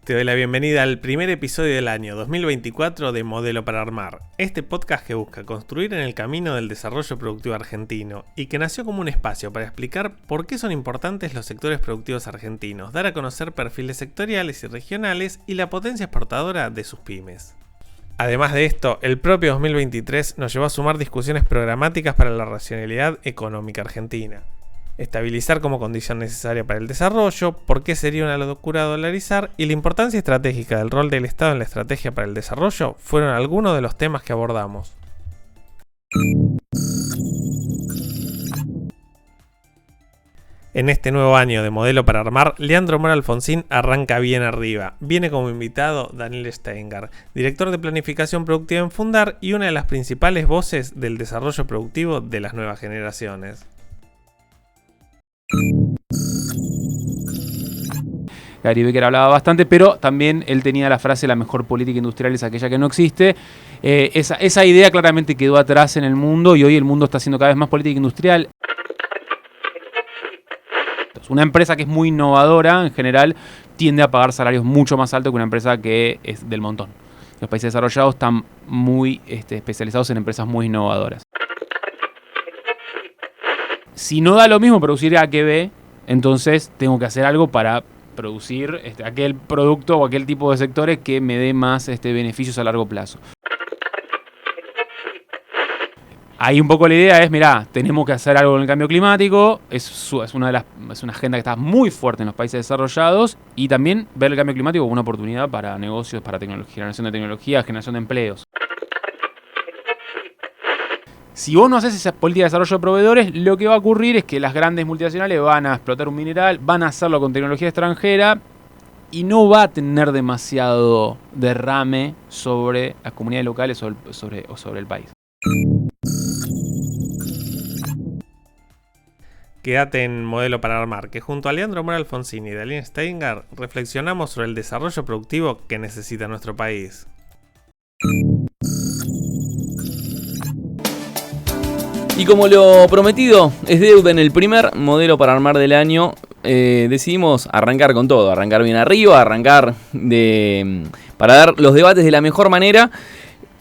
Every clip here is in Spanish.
Te doy la bienvenida al primer episodio del año 2024 de Modelo para Armar, este podcast que busca construir en el camino del desarrollo productivo argentino y que nació como un espacio para explicar por qué son importantes los sectores productivos argentinos, dar a conocer perfiles sectoriales y regionales y la potencia exportadora de sus pymes. Además de esto, el propio 2023 nos llevó a sumar discusiones programáticas para la racionalidad económica argentina. Estabilizar como condición necesaria para el desarrollo, por qué sería una locura dolarizar y la importancia estratégica del rol del Estado en la estrategia para el desarrollo fueron algunos de los temas que abordamos. En este nuevo año de Modelo para Armar, Leandro Mora Alfonsín arranca bien arriba. Viene como invitado Daniel Steinger, director de Planificación Productiva en Fundar y una de las principales voces del desarrollo productivo de las nuevas generaciones. Gary Becker hablaba bastante, pero también él tenía la frase: la mejor política industrial es aquella que no existe. Esa idea claramente quedó atrás en el mundo y hoy el mundo está haciendo cada vez más política industrial. Una empresa que es muy innovadora en general tiende a pagar salarios mucho más altos que una empresa que es del montón. Los países desarrollados están muy especializados en empresas muy innovadoras. Si no da lo mismo producir A que B, entonces tengo que hacer algo para producir aquel producto o aquel tipo de sectores que me dé más beneficios a largo plazo. Ahí un poco la idea es, mirá, tenemos que hacer algo con el cambio climático, es una agenda que está muy fuerte en los países desarrollados, y también ver el cambio climático como una oportunidad para negocios, para generación de tecnología, generación de empleos. Si vos no haces esa política de desarrollo de proveedores, lo que va a ocurrir es que las grandes multinacionales van a explotar un mineral, van a hacerlo con tecnología extranjera y no va a tener demasiado derrame sobre las comunidades locales o sobre el país. Quédate en Modelo para Armar, que junto a Leandro Mora Alfonsín y Daniel Steinger reflexionamos sobre el desarrollo productivo que necesita nuestro país. Y como lo prometido es deuda en el primer Modelo para Armar del año, decidimos arrancar con todo, arrancar bien arriba, para dar los debates de la mejor manera,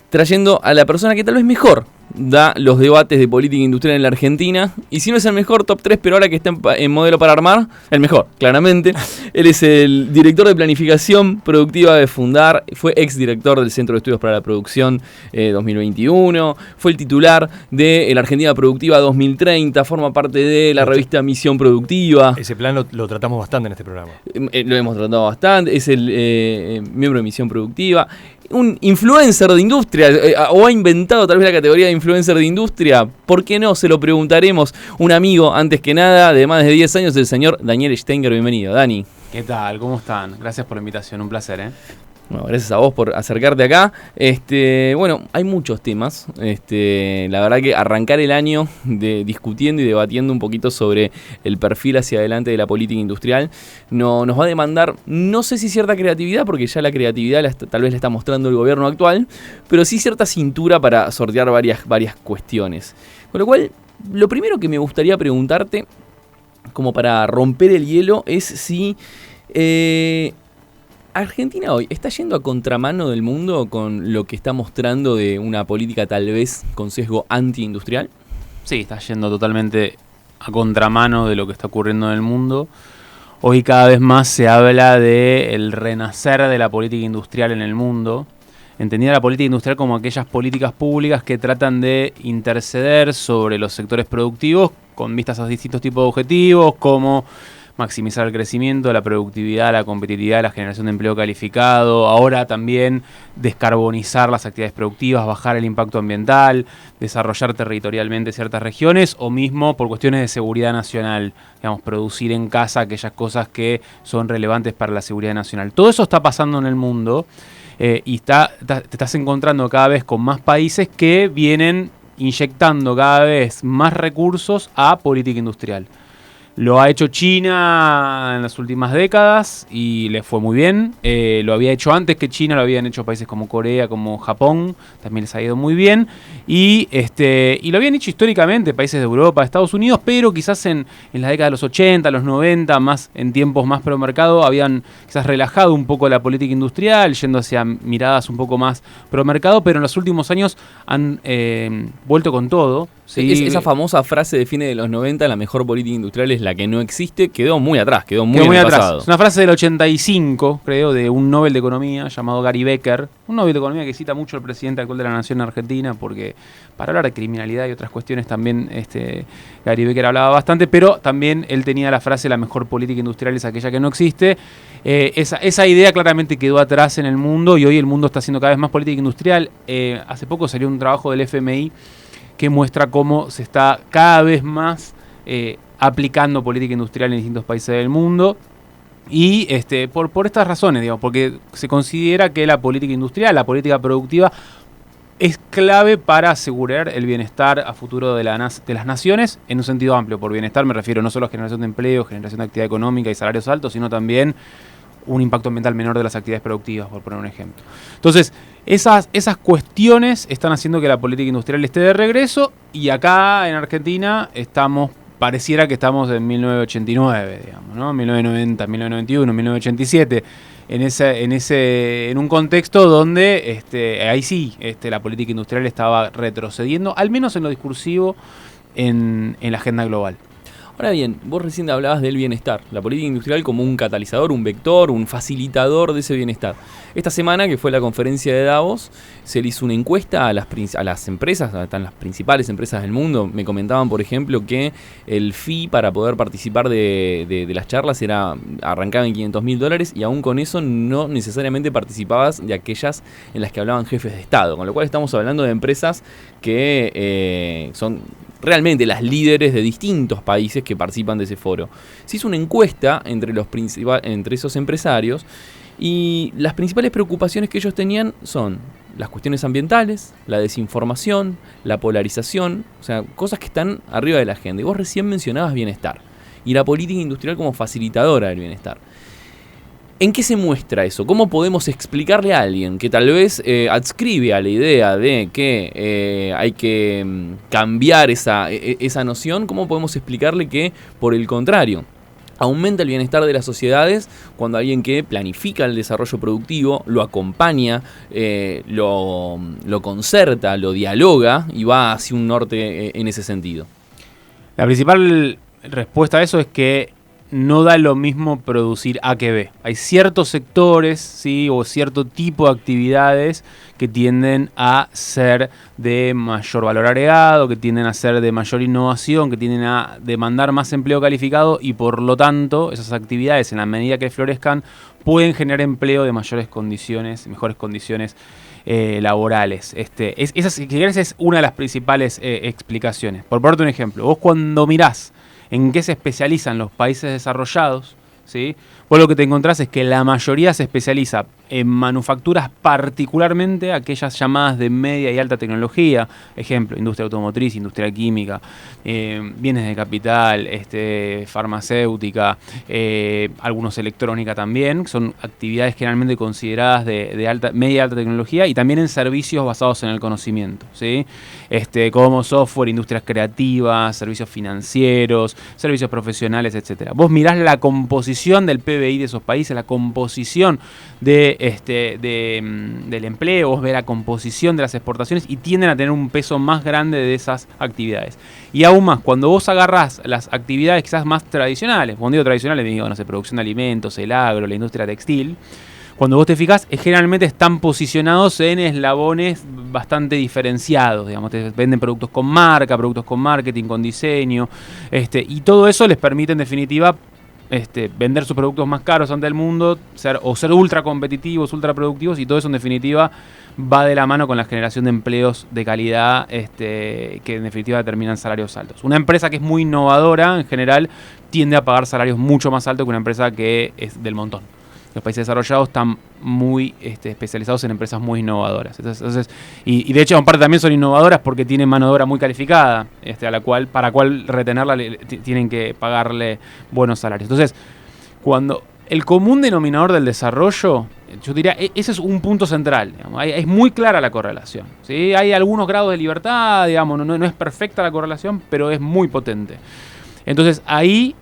trayendo a la persona que tal vez mejor da los debates de política industrial en la Argentina. Y si no es el mejor, top 3, pero ahora que está en Modelo para Armar, el mejor, claramente. Él es el director de Planificación Productiva de Fundar, fue exdirector del Centro de Estudios para la Producción 2021, fue el titular de la Argentina Productiva 2030, forma parte de la revista Misión Productiva. Ese plan lo tratamos bastante en este programa. Lo hemos tratado bastante, es el miembro de Misión Productiva. Un influencer de industria, o ha inventado tal vez la categoría de influencer de industria. ¿Por qué no? Se lo preguntaremos. Un amigo, antes que nada, de más de 10 años, el señor Daniel Steinger. Bienvenido, Dani. ¿Qué tal? ¿Cómo están? Gracias por la invitación, un placer, Bueno, gracias a vos por acercarte acá. Bueno, hay muchos temas. La verdad que arrancar el año discutiendo y debatiendo un poquito sobre el perfil hacia adelante de la política industrial nos va a demandar, no sé si cierta creatividad, porque ya la creatividad tal vez la está mostrando el gobierno actual, pero sí cierta cintura para sortear varias cuestiones. Con lo cual, lo primero que me gustaría preguntarte, como para romper el hielo, es si Argentina hoy está yendo a contramano del mundo con lo que está mostrando de una política tal vez con sesgo antiindustrial. Sí, está yendo totalmente a contramano de lo que está ocurriendo en el mundo. Hoy cada vez más se habla del renacer de la política industrial en el mundo. Entendida la política industrial como aquellas políticas públicas que tratan de interceder sobre los sectores productivos con vistas a distintos tipos de objetivos, como maximizar el crecimiento, la productividad, la competitividad, la generación de empleo calificado, ahora también descarbonizar las actividades productivas, bajar el impacto ambiental, desarrollar territorialmente ciertas regiones o mismo por cuestiones de seguridad nacional, digamos, producir en casa aquellas cosas que son relevantes para la seguridad nacional. Todo eso está pasando en el mundo y te estás encontrando cada vez con más países que vienen inyectando cada vez más recursos a política industrial. Lo ha hecho China en las últimas décadas y le fue muy bien. Lo había hecho antes que China, lo habían hecho países como Corea, como Japón, también les ha ido muy bien. Y lo habían hecho históricamente países de Europa, Estados Unidos, pero quizás en la década de los 80, los 90, más en tiempos más pro mercado, habían quizás relajado un poco la política industrial, yendo hacia miradas un poco más pro mercado, pero en los últimos años han vuelto con todo. Sí. Esa famosa frase de fines de los 90, la mejor política industrial es la que no existe, quedó muy atrás, quedó muy en el pasado. Es una frase del 85, creo, de un Nobel de Economía llamado Gary Becker. Un Nobel de Economía que cita mucho el presidente actual de la Nación Argentina, porque para hablar de criminalidad y otras cuestiones también Gary Becker hablaba bastante, pero también él tenía la frase la mejor política industrial es aquella que no existe. Esa idea claramente quedó atrás en el mundo y hoy el mundo está haciendo cada vez más política industrial. Hace poco salió un trabajo del FMI que muestra cómo se está cada vez más aplicando política industrial en distintos países del mundo. Y por estas razones, digamos, porque se considera que la política industrial, la política productiva, es clave para asegurar el bienestar a futuro de las naciones en un sentido amplio. Por bienestar me refiero no solo a generación de empleo, generación de actividad económica y salarios altos, sino también un impacto ambiental menor de las actividades productivas, por poner un ejemplo. Entonces, esas cuestiones están haciendo que la política industrial esté de regreso y acá en Argentina pareciera que estamos en 1989, digamos, ¿no? 1990, 1991, 1987, en un contexto donde ahí sí la política industrial estaba retrocediendo, al menos en lo discursivo, en la agenda global. Ahora bien, vos recién hablabas del bienestar, la política industrial como un catalizador, un vector, un facilitador de ese bienestar. Esta semana, que fue la conferencia de Davos, se le hizo una encuesta a las empresas, están las principales empresas del mundo. Me comentaban, por ejemplo, que el fee para poder participar de las charlas arrancaba en $500.000 y aún con eso no necesariamente participabas de aquellas en las que hablaban jefes de Estado. Con lo cual estamos hablando de empresas que son realmente las líderes de distintos países que participan de ese foro. Se hizo una encuesta entre esos empresarios y las principales preocupaciones que ellos tenían son las cuestiones ambientales, la desinformación, la polarización, o sea, cosas que están arriba de la agenda. Y vos recién mencionabas bienestar y la política industrial como facilitadora del bienestar. ¿En qué se muestra eso? ¿Cómo podemos explicarle a alguien que tal vez adscribe a la idea de que hay que cambiar esa noción? ¿Cómo podemos explicarle que, por el contrario, aumenta el bienestar de las sociedades cuando alguien que planifica el desarrollo productivo, lo acompaña, lo concerta, lo dialoga y va hacia un norte en ese sentido? La principal respuesta a eso es que no da lo mismo producir A que B. Hay ciertos sectores, ¿sí?, o cierto tipo de actividades que tienden a ser de mayor valor agregado, que tienden a ser de mayor innovación, que tienden a demandar más empleo calificado y por lo tanto esas actividades, en la medida que florezcan, pueden generar empleo de mejores condiciones laborales. Esa, si querés, es una de las principales explicaciones. Por ponerte un ejemplo, vos cuando mirás en qué se especializan los países desarrollados, ¿sí?, vos lo que te encontrás es que la mayoría se especializa en manufacturas, particularmente aquellas llamadas de media y alta tecnología, ejemplo, industria automotriz, industria química, bienes de capital, farmacéutica, algunos electrónica también, son actividades generalmente consideradas de media y alta tecnología y también en servicios basados en el conocimiento, ¿sí?, como software, industrias creativas, servicios financieros, servicios profesionales, etcétera. Vos mirás la composición del PBI de esos países, la composición del empleo, vos ves la composición de las exportaciones y tienden a tener un peso más grande de esas actividades. Y aún más, cuando vos agarrás las actividades quizás más tradicionales, cuando digo tradicionales, digo, no sé, producción de alimentos, el agro, la industria textil, cuando vos te fijás, generalmente están posicionados en eslabones bastante diferenciados, digamos, te venden productos con marca, productos con marketing, con diseño, y todo eso les permite en definitiva vender sus productos más caros ante el mundo, ser ultra competitivos, ultra productivos, y todo eso en definitiva va de la mano con la generación de empleos de calidad que en definitiva determinan salarios altos. Una empresa que es muy innovadora en general tiende a pagar salarios mucho más altos que una empresa que es del montón. Los países desarrollados están muy especializados en empresas muy innovadoras. Entonces, y de hecho, en parte también son innovadoras porque tienen mano de obra muy calificada, para cual retenerla tienen que pagarle buenos salarios. Entonces, cuando el común denominador del desarrollo, yo diría, ese es un punto central. Digamos, es muy clara la correlación, ¿sí? Hay algunos grados de libertad, digamos, no es perfecta la correlación, pero es muy potente. Entonces, ahí,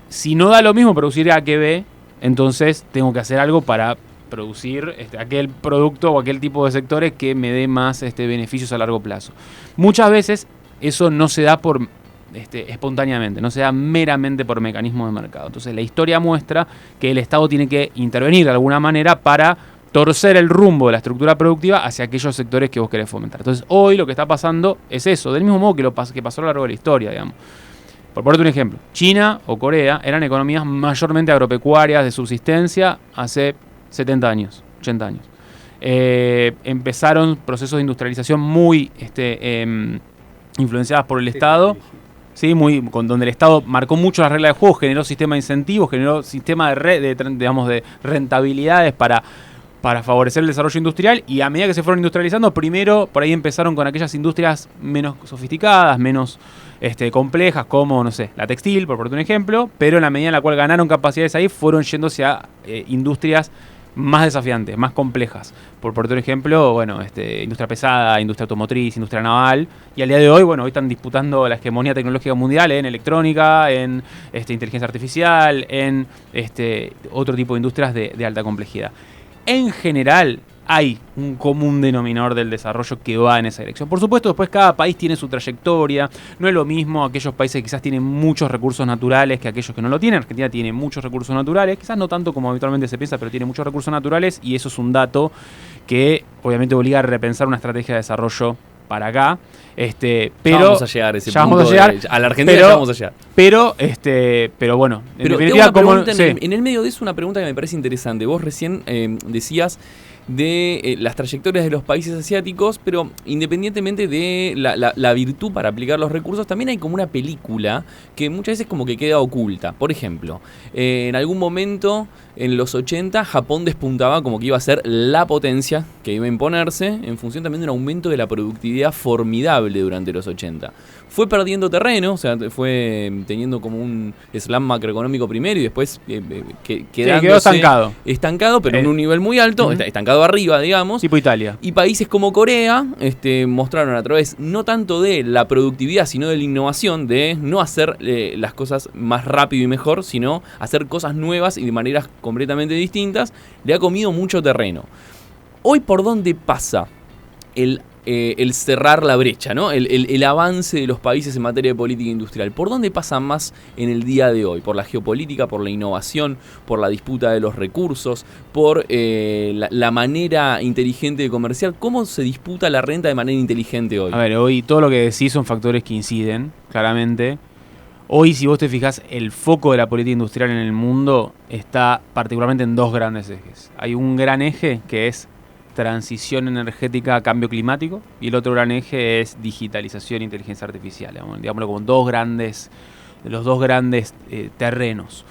si no da lo mismo producir A que B, entonces tengo que hacer algo para producir aquel producto o aquel tipo de sectores que me dé más beneficios a largo plazo. Muchas veces eso no se da por espontáneamente, no se da meramente por mecanismos de mercado. Entonces la historia muestra que el Estado tiene que intervenir de alguna manera para torcer el rumbo de la estructura productiva hacia aquellos sectores que vos querés fomentar. Entonces hoy lo que está pasando es eso, del mismo modo que pasó a lo largo de la historia, digamos. Por ponerte un ejemplo, China o Corea eran economías mayormente agropecuarias de subsistencia hace 70 años, 80 años. Empezaron procesos de industrialización muy influenciadas por el Estado, ¿sí? Donde el Estado marcó mucho las reglas de juego, generó sistema de incentivos, generó sistema de rentabilidades para favorecer el desarrollo industrial, y a medida que se fueron industrializando, primero por ahí empezaron con aquellas industrias menos sofisticadas, menos complejas, como, no sé, la textil, por ponerte un ejemplo, pero en la medida en la cual ganaron capacidades ahí, fueron yéndose a industrias más desafiantes, más complejas. Por ponerte un ejemplo, bueno, industria pesada, industria automotriz, industria naval, y al día de hoy, bueno, hoy están disputando la hegemonía tecnológica mundial en electrónica, en inteligencia artificial, en otro tipo de industrias de alta complejidad. En general, hay un común denominador del desarrollo que va en esa dirección. Por supuesto, después cada país tiene su trayectoria. No es lo mismo aquellos países que quizás tienen muchos recursos naturales que aquellos que no lo tienen. Argentina tiene muchos recursos naturales, quizás no tanto como habitualmente se piensa, pero tiene muchos recursos naturales, y eso es un dato que obviamente obliga a repensar una estrategia de desarrollo para acá. Pero ya vamos a llegar a ese punto. Vamos a llegar, a la Argentina ya vamos a llegar. Pero bueno, en definitiva, en el medio de eso, una pregunta que me parece interesante. Vos recién decías de las trayectorias de los países asiáticos, pero independientemente de la virtud para aplicar los recursos, también hay como una película que muchas veces como que queda oculta. Por ejemplo, en algún momento en los 80 Japón despuntaba como que iba a ser la potencia que iba a imponerse en función también de un aumento de la productividad formidable durante los 80. Fue perdiendo terreno, o sea, fue teniendo como un slam macroeconómico primero y después quedó estancado, pero en un nivel muy alto, estancado arriba, digamos. Tipo Italia. Y países como Corea mostraron a través no tanto de la productividad, sino de la innovación, de no hacer las cosas más rápido y mejor, sino hacer cosas nuevas y de maneras completamente distintas. Le ha comido mucho terreno. Hoy, ¿por dónde pasa el cerrar la brecha, ¿no? El avance de los países en materia de política industrial? ¿Por dónde pasa más en el día de hoy? ¿Por la geopolítica, por la innovación, por la disputa de los recursos, por la manera inteligente de comerciar? ¿Cómo se disputa la renta de manera inteligente hoy? A ver, hoy todo lo que decís son factores que inciden, claramente. Hoy, si vos te fijás, el foco de la política industrial en el mundo está particularmente en dos grandes ejes. Hay un gran eje que es transición energética a cambio climático, y el otro gran eje es digitalización e inteligencia artificial, digámoslo como los dos grandes terrenos.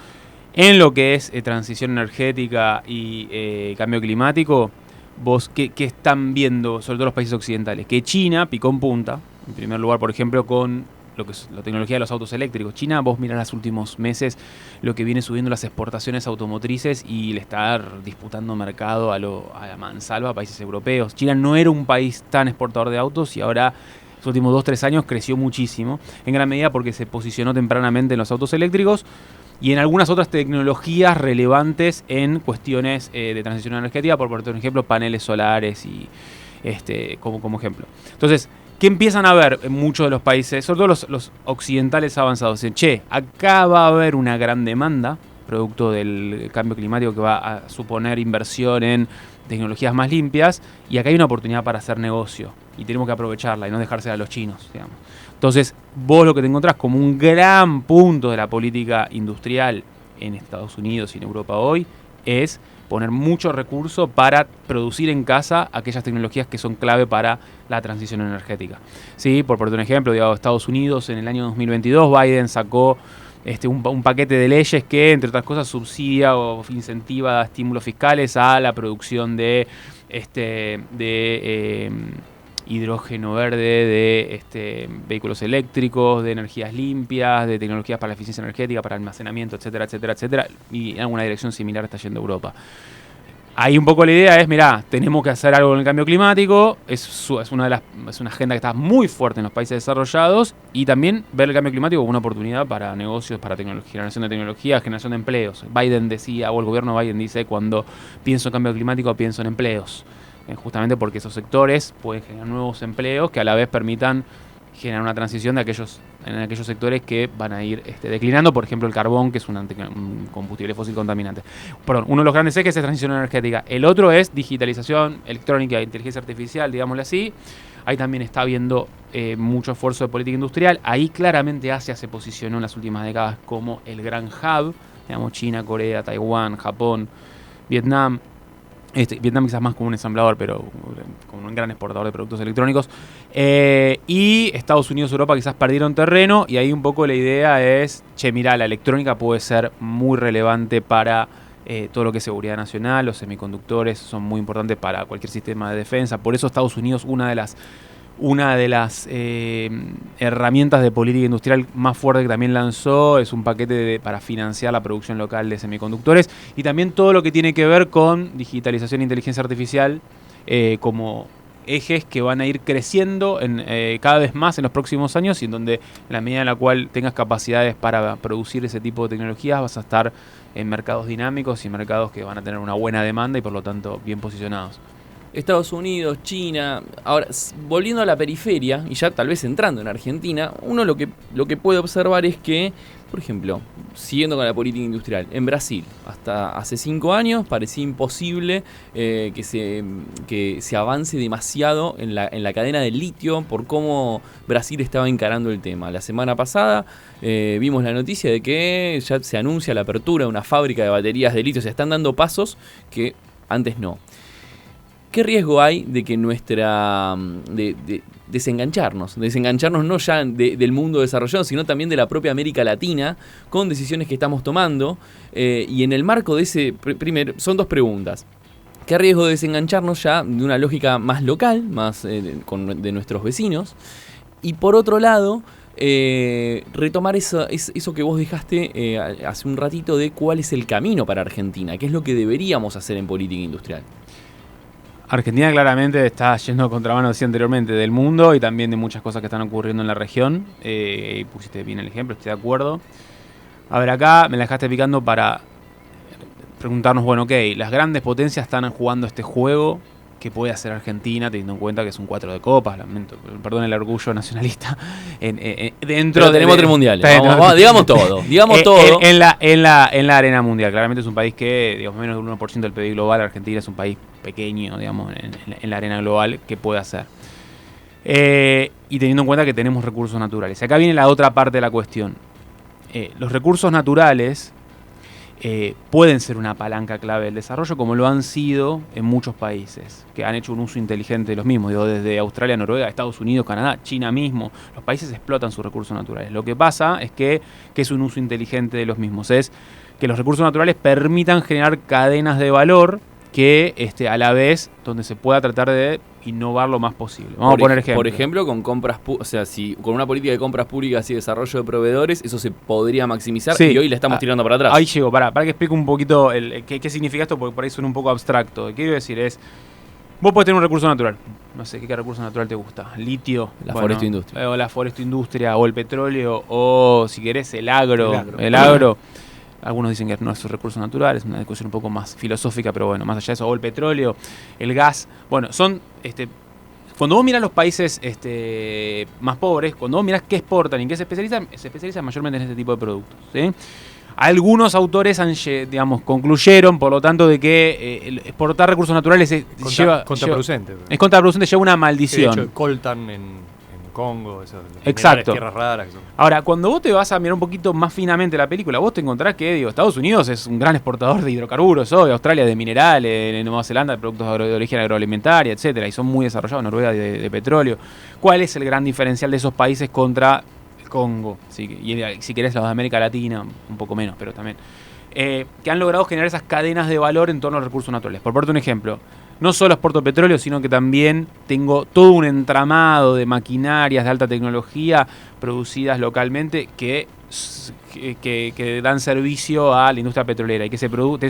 En lo que es transición energética y cambio climático, vos, ¿qué están viendo, sobre todo los países occidentales? Que China picó en punta, en primer lugar, por ejemplo, con lo que es la tecnología de los autos eléctricos. China, vos mirás los últimos meses lo que viene subiendo las exportaciones automotrices y le está disputando mercado a la mansalva a países europeos. China no era un país tan exportador de autos y ahora, los últimos 2-3 años, creció muchísimo, en gran medida porque se posicionó tempranamente en los autos eléctricos y en algunas otras tecnologías relevantes en cuestiones de transición energética, por ejemplo, paneles solares y como ejemplo. Entonces, ¿qué empiezan a ver en muchos de los países, sobre todo los occidentales avanzados? Dicen, acá va a haber una gran demanda, producto del cambio climático, que va a suponer inversión en tecnologías más limpias, y acá hay una oportunidad para hacer negocio, y tenemos que aprovecharla y no dejársela a los chinos, digamos. Entonces, vos lo que te encontrás como un gran punto de la política industrial en Estados Unidos y en Europa hoy es poner mucho recurso para producir en casa aquellas tecnologías que son clave para la transición energética. Sí, por un ejemplo, Estados Unidos en el año 2022, Biden sacó un paquete de leyes que, entre otras cosas, subsidia o incentiva estímulos fiscales a la producción de hidrógeno verde, de vehículos eléctricos, de energías limpias, de tecnologías para la eficiencia energética, para almacenamiento, etcétera, etcétera, etcétera. Y en alguna dirección similar está yendo Europa. Ahí un poco la idea es, mirá, tenemos que hacer algo con el cambio climático, es una agenda que está muy fuerte en los países desarrollados, y también ver el cambio climático como una oportunidad para negocios, para generación de tecnología, generación de empleos. Biden decía, o el gobierno de Biden dice, cuando pienso en cambio climático pienso en empleos, justamente porque esos sectores pueden generar nuevos empleos que a la vez permitan generar una transición en aquellos sectores que van a ir declinando, por ejemplo el carbón, que es un combustible fósil contaminante. Perdón, uno de los grandes ejes es transición energética. El otro es digitalización, electrónica, inteligencia artificial, digámosle así. Ahí también está habiendo mucho esfuerzo de política industrial. Ahí claramente Asia se posicionó en las últimas décadas como el gran hub, digamos China, Corea, Taiwán, Japón, Vietnam. Vietnam quizás más como un ensamblador, pero como un gran exportador de productos electrónicos. Y Estados Unidos y Europa quizás perdieron terreno, y ahí un poco la idea es, mirá, la electrónica puede ser muy relevante para todo lo que es seguridad nacional, los semiconductores son muy importantes para cualquier sistema de defensa. Por eso Estados Unidos, una de las herramientas de política industrial más fuerte que también lanzó es un paquete para financiar la producción local de semiconductores, y también todo lo que tiene que ver con digitalización e inteligencia artificial como ejes que van a ir creciendo cada vez más en los próximos años, y en donde en la medida en la cual tengas capacidades para producir ese tipo de tecnologías vas a estar en mercados dinámicos y mercados que van a tener una buena demanda y por lo tanto bien posicionados. Estados Unidos, China. Ahora, volviendo a la periferia, y ya tal vez entrando en Argentina, uno lo que puede observar es que, por ejemplo, siguiendo con la política industrial, en Brasil, hasta hace 5 años parecía imposible que se avance demasiado en la cadena del litio por cómo Brasil estaba encarando el tema. La semana pasada vimos la noticia de que ya se anuncia la apertura de una fábrica de baterías de litio. Se están dando pasos que antes no. ¿Qué riesgo hay de que desengancharnos no ya del mundo desarrollado, sino también de la propia América Latina, con decisiones que estamos tomando? Y en el marco de ese, primero, son dos preguntas. ¿Qué riesgo de desengancharnos ya de una lógica más local, más de nuestros vecinos? Y por otro lado, retomar eso que vos dejaste hace un ratito de cuál es el camino para Argentina, qué es lo que deberíamos hacer en política industrial. Argentina claramente está yendo a contramano, decía anteriormente, del mundo y también de muchas cosas que están ocurriendo en la región. Pusiste bien el ejemplo, estoy de acuerdo. A ver, acá me la dejaste picando para preguntarnos, bueno, ok, las grandes potencias están jugando este juego. ¿Qué puede hacer Argentina, teniendo en cuenta que es un 4 de copas? Lamento, perdón el orgullo nacionalista. Dentro tenemos 3 mundiales. Digamos todo. En la arena mundial. Claramente es un país que, digamos, menos del 1% del PIB global. Argentina es un país pequeño, digamos, en la arena global. ¿Qué puede hacer? Y teniendo en cuenta que tenemos recursos naturales. Acá viene la otra parte de la cuestión. Los recursos naturales pueden ser una palanca clave del desarrollo, como lo han sido en muchos países que han hecho un uso inteligente de los mismos. Digo, desde Australia, Noruega, Estados Unidos, Canadá, China mismo. Los países explotan sus recursos naturales. Lo que pasa es que es un uso inteligente de los mismos. Es que los recursos naturales permitan generar cadenas de valor que a la vez donde se pueda tratar de innovar lo más posible. Vamos a poner ejemplos. Por ejemplo, con compras, si con una política de compras públicas y desarrollo de proveedores, eso se podría maximizar, sí, y hoy le estamos tirando para atrás. Ahí llego, para que explique un poquito qué significa esto, porque por ahí suena un poco abstracto. Lo que quiero decir es, vos podés tener un recurso natural. No sé, ¿qué recurso natural te gusta? Litio. La forestoindustria. O la forestoindustria, o el petróleo, o si querés el agro. Algunos dicen que no es un recurso natural, es una discusión un poco más filosófica, pero bueno, más allá de eso, o el petróleo, el gas. Bueno, son, cuando vos mirás los países más pobres, cuando vos mirás qué exportan y en qué se especializan mayormente en este tipo de productos, ¿sí? Algunos autores concluyeron, por lo tanto, de que exportar recursos naturales es contraproducente. Es contraproducente, lleva una maldición. De hecho, coltan en Congo, exacto. Tierras raras. Ahora, cuando vos te vas a mirar un poquito más finamente la película, vos te encontrás que, Estados Unidos es un gran exportador de hidrocarburos, Australia de minerales, Nueva Zelanda de productos de origen agroalimentaria, etcétera, y son muy desarrollados, Noruega de petróleo. ¿Cuál es el gran diferencial de esos países contra Congo, y si querés los de América Latina, un poco menos, pero también, que han logrado generar esas cadenas de valor en torno a los recursos naturales. Por ponerte un ejemplo, no solo exporto petróleo, sino que también tengo todo un entramado de maquinarias de alta tecnología producidas localmente que dan servicio a la industria petrolera y que es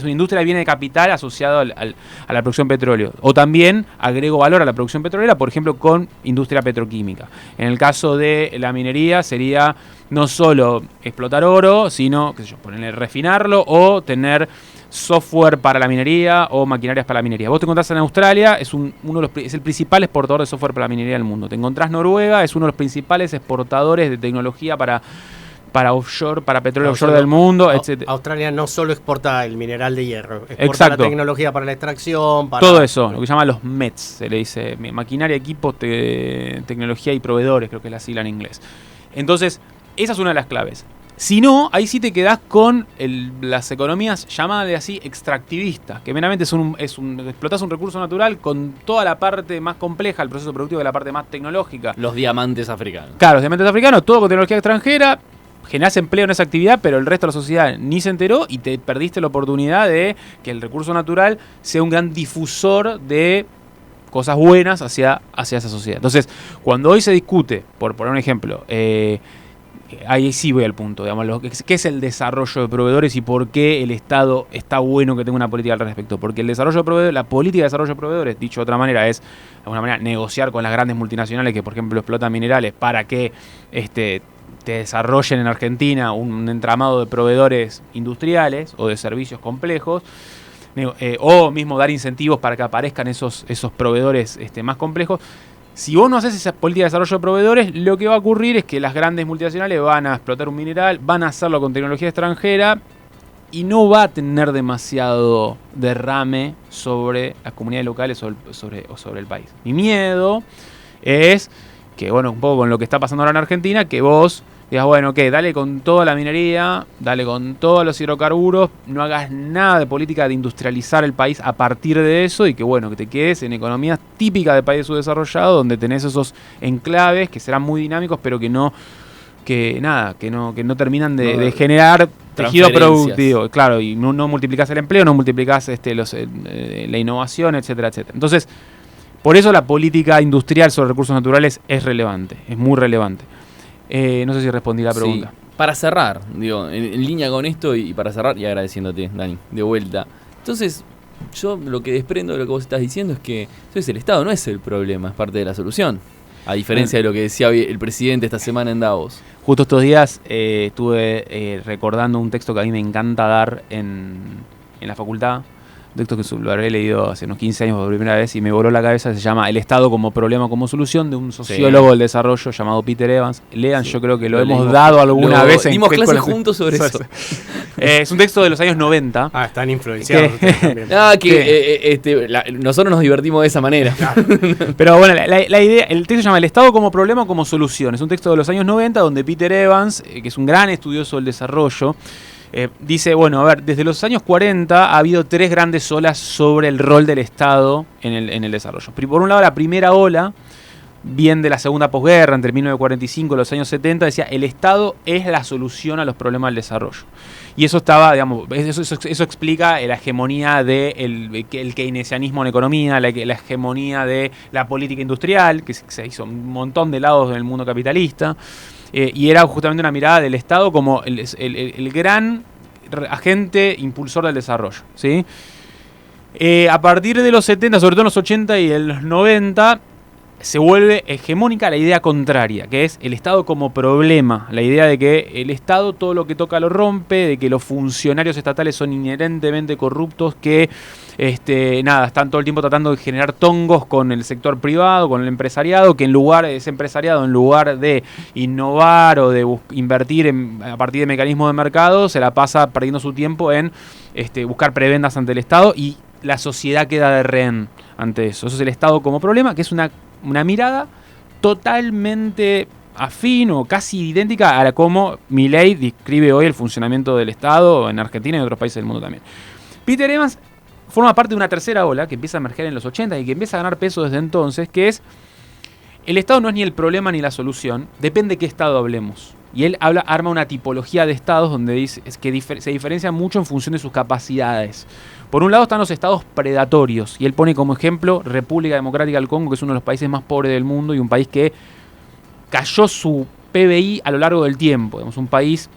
una industria de bienes de capital asociado a la producción de petróleo. O también agrego valor a la producción petrolera, por ejemplo, con industria petroquímica. En el caso de la minería sería no solo explotar oro, sino, ponerle refinarlo o tener software para la minería o maquinarias para la minería. Vos te encontrás en Australia, es el principal exportador de software para la minería del mundo. Te encontrás Noruega, es uno de los principales exportadores de tecnología para offshore, para petróleo offshore del mundo, etc. Australia no solo exporta el mineral de hierro, exporta Exacto. la tecnología para la extracción, para todo eso, lo que se llama los METs, se le dice maquinaria, equipos, tecnología y proveedores, creo que es la sigla en inglés. Entonces, esa es una de las claves. Si no, ahí sí te quedás con las economías llamadas así extractivistas, que meramente explotás un recurso natural con toda la parte más compleja, el proceso productivo de la parte más tecnológica. Los diamantes africanos. Claro, los diamantes africanos, todo con tecnología extranjera, generás empleo en esa actividad, pero el resto de la sociedad ni se enteró y te perdiste la oportunidad de que el recurso natural sea un gran difusor de cosas buenas hacia esa sociedad. Entonces, cuando hoy se discute, por poner un ejemplo, ahí sí voy al punto, digamos, ¿qué es el desarrollo de proveedores y por qué el Estado está bueno que tenga una política al respecto? Porque el desarrollo de proveedores, la política de desarrollo de proveedores, dicho de otra manera, es de alguna manera negociar con las grandes multinacionales que, por ejemplo, explotan minerales para que te desarrollen en Argentina un entramado de proveedores industriales o de servicios complejos, o mismo dar incentivos para que aparezcan esos proveedores más complejos. Si vos no haces esa política de desarrollo de proveedores, lo que va a ocurrir es que las grandes multinacionales van a explotar un mineral, van a hacerlo con tecnología extranjera y no va a tener demasiado derrame sobre las comunidades locales o sobre el país. Mi miedo es que, bueno, un poco con lo que está pasando ahora en Argentina, que vos digas, bueno, ok, dale con toda la minería, dale con todos los hidrocarburos, no hagas nada de política de industrializar el país a partir de eso y que, bueno, que te quedes en economías típicas de países subdesarrollados donde tenés esos enclaves que serán muy dinámicos, pero que no terminan de generar tejido productivo, claro, y no multiplicás el empleo, no multiplicás la innovación, etcétera, etcétera. Entonces, por eso la política industrial sobre recursos naturales es relevante, es muy relevante. No sé si respondí la pregunta. Sí. Para cerrar, en línea con esto y para cerrar, y agradeciéndote, Dani, de vuelta. Entonces, yo lo que desprendo de lo que vos estás diciendo es que entonces el Estado no es el problema, es parte de la solución. A diferencia de lo que decía el presidente esta semana en Davos. Justo estos días estuve recordando un texto que a mí me encanta dar en la facultad. Un texto que lo habré leído hace unos 15 años por primera vez y me voló la cabeza. Se llama El Estado como problema, como solución, de un sociólogo del desarrollo llamado Peter Evans. Lean, yo creo que lo hemos dado alguna vez. Dimos clases juntos sobre eso. Es un texto de los años 90. Están influenciados. Nosotros nos divertimos de esa manera. Claro. Pero bueno, la idea, el texto se llama El Estado como problema, como solución. Es un texto de los años 90 donde Peter Evans, que es un gran estudioso del desarrollo, dice, bueno, a ver, desde los años 40 ha habido 3 grandes olas sobre el rol del Estado en el desarrollo. Por un lado, la primera ola, bien de la segunda posguerra, entre 1945 y los años 70, decía, el Estado es la solución a los problemas del desarrollo. Y eso estaba, digamos, eso explica la hegemonía del keynesianismo en economía, la hegemonía de la política industrial, que se hizo un montón de lados en el mundo capitalista. Y era justamente una mirada del Estado como el gran agente impulsor del desarrollo, ¿sí? A partir de los 70, sobre todo en los 80 y en los 90, se vuelve hegemónica la idea contraria, que es el Estado como problema. La idea de que el Estado todo lo que toca lo rompe, de que los funcionarios estatales son inherentemente corruptos, que están todo el tiempo tratando de generar tongos con el sector privado, con el empresariado, que en lugar de innovar o de invertir a partir de mecanismos de mercado, se la pasa perdiendo su tiempo en buscar prebendas ante el Estado y la sociedad queda de rehén ante eso. Eso es el Estado como problema, que es una mirada totalmente afín o casi idéntica a la como Milei describe hoy el funcionamiento del Estado en Argentina y en otros países del mundo también. Peter Evans forma parte de una tercera ola que empieza a emerger en los 80 y que empieza a ganar peso desde entonces, que es el Estado no es ni el problema ni la solución, depende de qué Estado hablemos. Y él arma una tipología de estados donde dice que se diferencian mucho en función de sus capacidades. Por un lado están los estados predatorios, y él pone como ejemplo República Democrática del Congo, que es uno de los países más pobres del mundo y un país que cayó su PBI a lo largo del tiempo. Es un país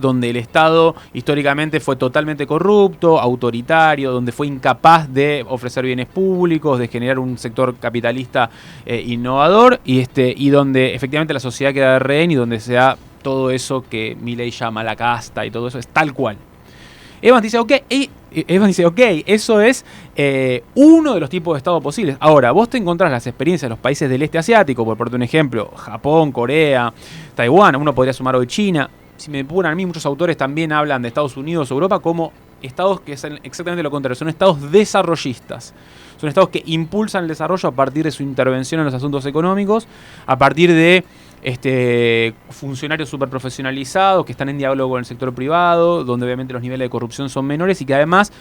donde el Estado históricamente fue totalmente corrupto, autoritario, donde fue incapaz de ofrecer bienes públicos, de generar un sector capitalista innovador, y donde efectivamente la sociedad queda de rehén y donde se da todo eso que Milei llama la casta y todo eso, es tal cual. Evans dice, ok, eso es uno de los tipos de Estado posibles. Ahora, vos te encontrás las experiencias de los países del este asiático, por ponerte un ejemplo, Japón, Corea, Taiwán, uno podría sumar hoy China. Si me apuran a mí, muchos autores también hablan de Estados Unidos o Europa como estados que hacen exactamente lo contrario, son estados desarrollistas. Son estados que impulsan el desarrollo a partir de su intervención en los asuntos económicos, a partir de funcionarios súper profesionalizados que están en diálogo con el sector privado, donde obviamente los niveles de corrupción son menores y que además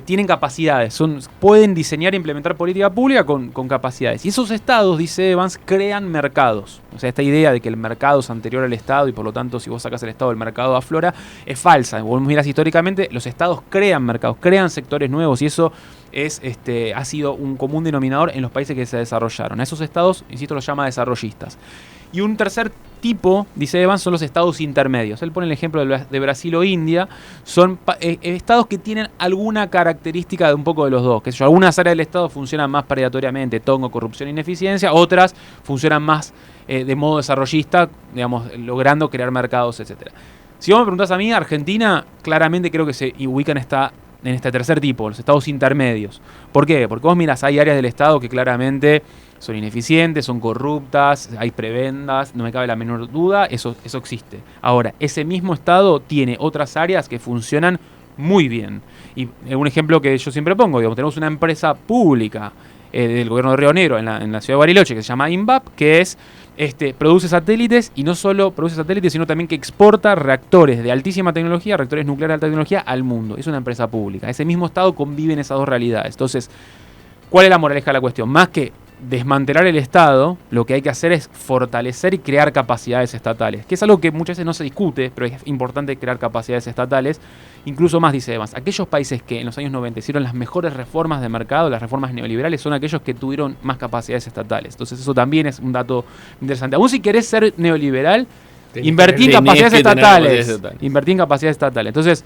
tienen capacidades, pueden diseñar e implementar política pública con capacidades. Y esos estados, dice Evans, crean mercados. O sea, esta idea de que el mercado es anterior al Estado y por lo tanto si vos sacás el Estado, el mercado aflora, es falsa. Vos mirás históricamente, los estados crean mercados, crean sectores nuevos y eso ha sido un común denominador en los países que se desarrollaron. A esos estados, insisto, los llama desarrollistas. Y un tercer tipo, dice Evans, son los estados intermedios. Él pone el ejemplo de Brasil o India. Son estados que tienen alguna característica de un poco de los dos. Que algunas áreas del estado funcionan más predatoriamente, tongo, corrupción e ineficiencia. Otras funcionan más de modo desarrollista, digamos, logrando crear mercados, etc. Si vos me preguntás a mí, Argentina claramente creo que se ubica en este tercer tipo, los estados intermedios. ¿Por qué? Porque vos mirás, hay áreas del estado que claramente son ineficientes, son corruptas, hay prebendas, no me cabe la menor duda, eso existe. Ahora, ese mismo estado tiene otras áreas que funcionan muy bien. Y un ejemplo que yo siempre pongo, digamos, tenemos una empresa pública del gobierno de Río Negro en la ciudad de Bariloche que se llama INVAP, que es produce satélites, y no solo produce satélites, sino también que exporta reactores de altísima tecnología, reactores nucleares de alta tecnología al mundo. Es una empresa pública. Ese mismo estado convive en esas dos realidades. Entonces, ¿cuál es la moraleja de la cuestión? Más que desmantelar el Estado, lo que hay que hacer es fortalecer y crear capacidades estatales, que es algo que muchas veces no se discute, pero es importante crear capacidades estatales. Incluso más, dice Evans, aquellos países que en los años 90 hicieron las mejores reformas de mercado, las reformas neoliberales, son aquellos que tuvieron más capacidades estatales. Entonces eso también es un dato interesante. Aún si querés ser neoliberal, invertí en capacidades estatales. Invertí en capacidades estatales. Entonces,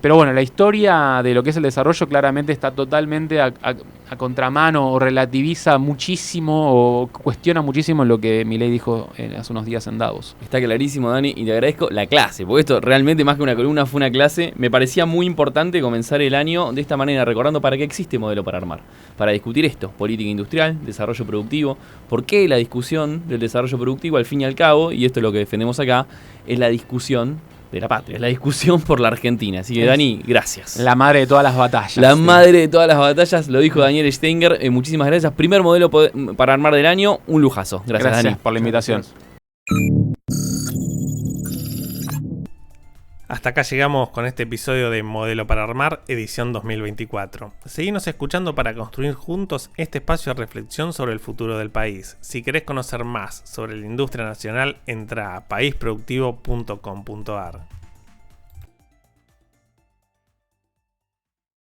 pero bueno, la historia de lo que es el desarrollo claramente está totalmente a contramano, o relativiza muchísimo o cuestiona muchísimo lo que Milei dijo hace unos días en Davos. Está clarísimo, Dani, y te agradezco la clase, porque esto realmente más que una columna fue una clase. Me parecía muy importante comenzar el año de esta manera, recordando para qué existe Modelo para Armar. Para discutir esto, política industrial, desarrollo productivo, por qué la discusión del desarrollo productivo al fin y al cabo, y esto es lo que defendemos acá, es la discusión de la patria, es la discusión por la Argentina. Así que, Dani, gracias. La madre de todas las batallas. La madre de todas las batallas, lo dijo Daniel Steinger. Muchísimas gracias. Primer modelo para armar del año, un lujazo. Gracias, Dani. Por la invitación. Hasta acá llegamos con este episodio de Modelo para Armar, edición 2024. Seguinos escuchando para construir juntos este espacio de reflexión sobre el futuro del país. Si querés conocer más sobre la industria nacional, entra a paisproductivo.com.ar.